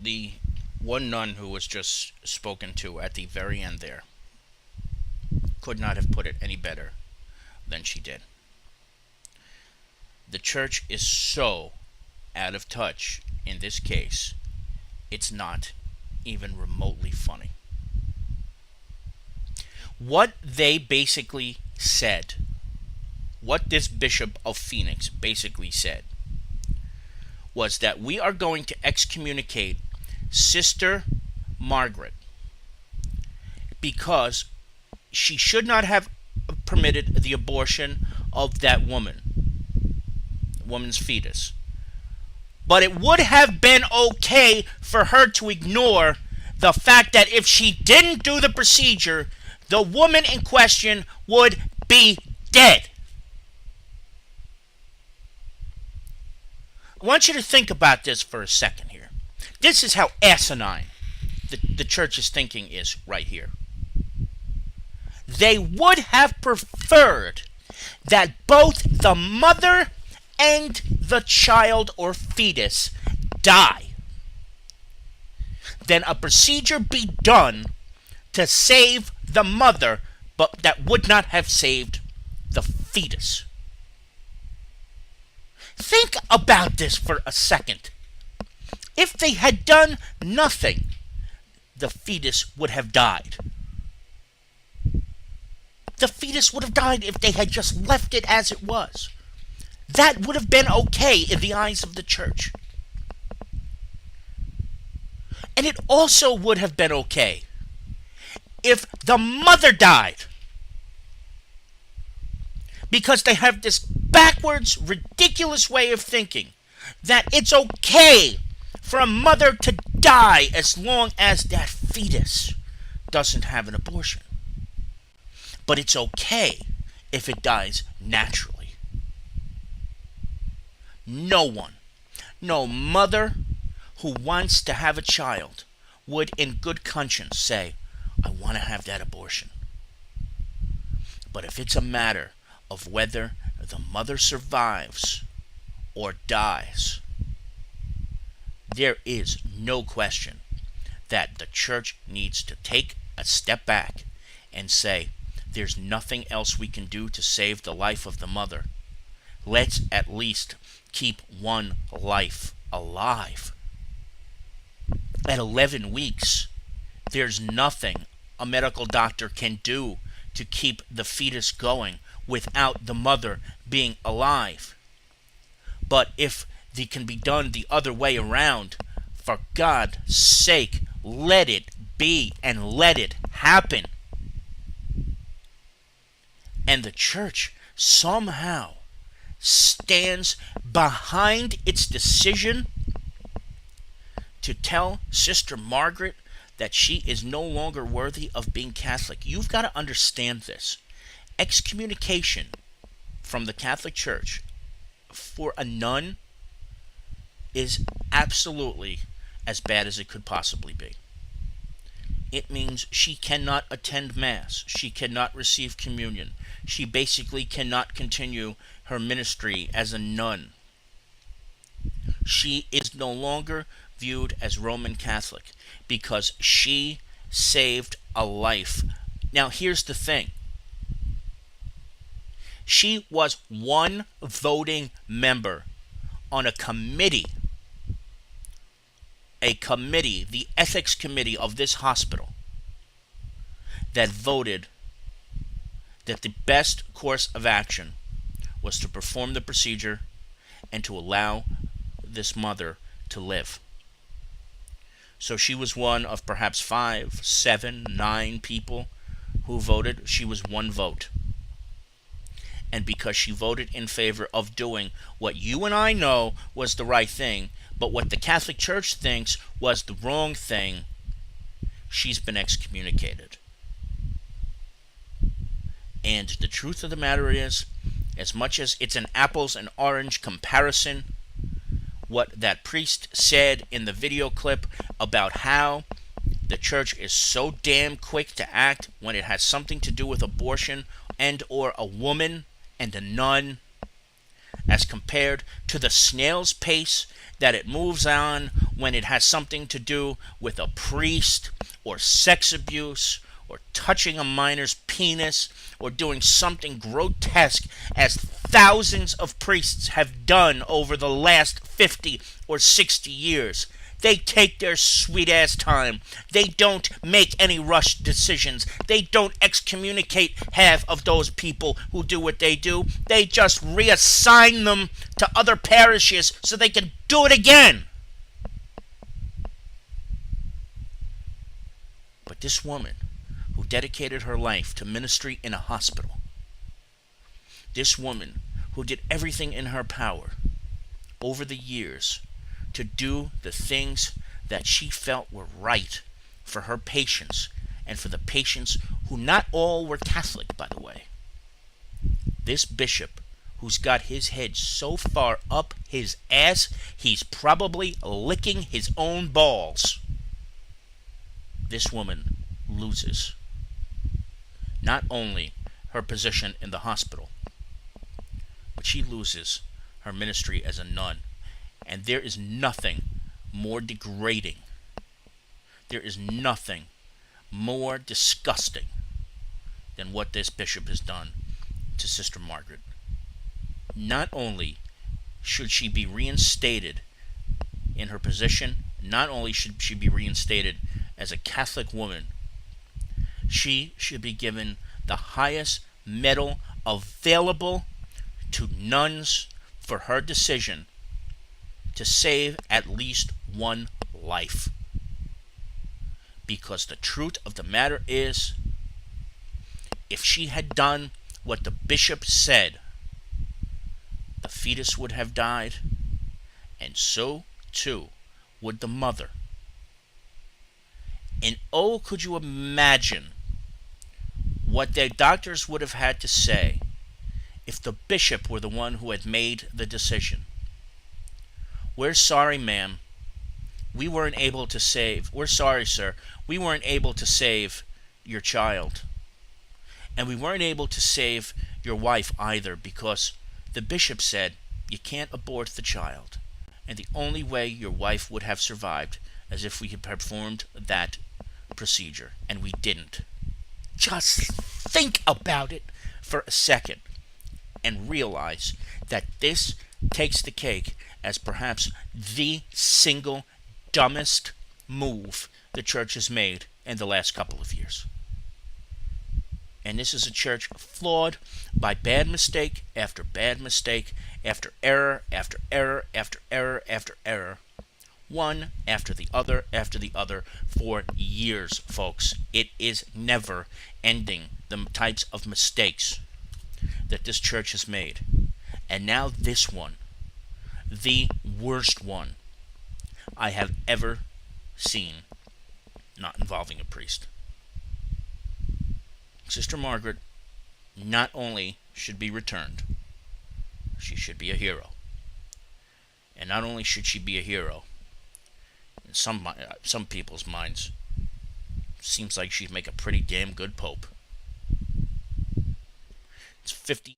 the one nun who was just spoken to at the very end there could not have put it any better than she did. The church is so out of touch in this case, it's not even remotely funny. What they basically said, what this Bishop of Phoenix basically said, was that we are going to excommunicate Sister Margaret because she should not have permitted the abortion of that woman's fetus. But it would have been okay for her to ignore the fact that if she didn't do the procedure, the woman in question would be dead. I want you to think about this for a second here. This is how asinine the church's thinking is right here. They would have preferred that both the mother and the child or fetus die than a procedure be done to save the mother, but that would not have saved the fetus. Think about this for a second. If they had done nothing, the fetus would have died. The fetus would have died if they had just left it as it was. That would have been okay in the eyes of the church. And it also would have been okay if the mother died. Because they have this backwards, ridiculous way of thinking that it's okay for a mother to die as long as that fetus doesn't have an abortion. But it's okay if it dies naturally. No one, no mother who wants to have a child would in good conscience say, I want to have that abortion. But if it's a matter of whether the mother survives or dies, there is no question that the church needs to take a step back and say, there's nothing else we can do to save the life of the mother. Let's at least keep one life alive. At 11 weeks, there's nothing a medical doctor can do to keep the fetus going without the mother being alive. But if it can be done the other way around, for God's sake, let it be and let it happen. And the church somehow stands behind its decision to tell Sister Margaret that she is no longer worthy of being Catholic. You've got to understand this. Excommunication from the Catholic Church for a nun is absolutely as bad as it could possibly be. It means she cannot attend Mass. She cannot receive communion. She basically cannot continue her ministry as a nun. She is no longer viewed as Roman Catholic because she saved a life. Now, here's the thing. She was one voting member on a committee, the ethics committee of this hospital, that voted that the best course of action was to perform the procedure and to allow this mother to live. So she was one of perhaps 5, 7, 9 people who voted. She was one vote. And because she voted in favor of doing what you and I know was the right thing, but what the Catholic Church thinks was the wrong thing, she's been excommunicated. And the truth of the matter is, as much as it's an apples and orange comparison, what that priest said in the video clip about how the church is so damn quick to act when it has something to do with abortion and or a woman and a nun, as compared to the snail's pace that it moves on when it has something to do with a priest or sex abuse or touching a minor's penis or doing something grotesque, as thousands of priests have done over the last 50 or 60 years. They take their sweet ass time. They don't make any rushed decisions. They don't excommunicate half of those people who do what they do. They just reassign them to other parishes so they can do it again. But this woman who dedicated her life to ministry in a hospital, this woman who did everything in her power over the years to do the things that she felt were right for her patients and for the patients who not all were Catholic, by the way. This bishop who's got his head so far up his ass he's probably licking his own balls. This woman loses not only her position in the hospital, but she loses her ministry as a nun. And there is nothing more degrading, there is nothing more disgusting than what this bishop has done to Sister Margaret. Not only should she be reinstated in her position, not only should she be reinstated as a Catholic woman, she should be given the highest medal available to nuns for her decision to save at least one life. Because the truth of the matter is, if she had done what the bishop said, the fetus would have died, and so too would the mother. And oh, could you imagine what their doctors would have had to say if the bishop were the one who had made the decision? We're sorry, ma'am. We weren't able to save. We're sorry, sir. We weren't able to save your child. And we weren't able to save your wife either, because the bishop said you can't abort the child. And the only way your wife would have survived is if we had performed that procedure. And we didn't. Just think about it for a second and realize that this takes the cake as perhaps the single dumbest move the church has made in the last couple of years. And this is a church flawed by bad mistake after bad mistake, after error after error after error after error, one after the other for years, folks. It is never ending, the types of mistakes that this church has made. And now this one, the worst one I have ever seen, not involving a priest. Sister Margaret not only should be returned, she should be a hero. And not only should she be a hero, in some people's minds, seems like she'd make a pretty damn good pope. It's 50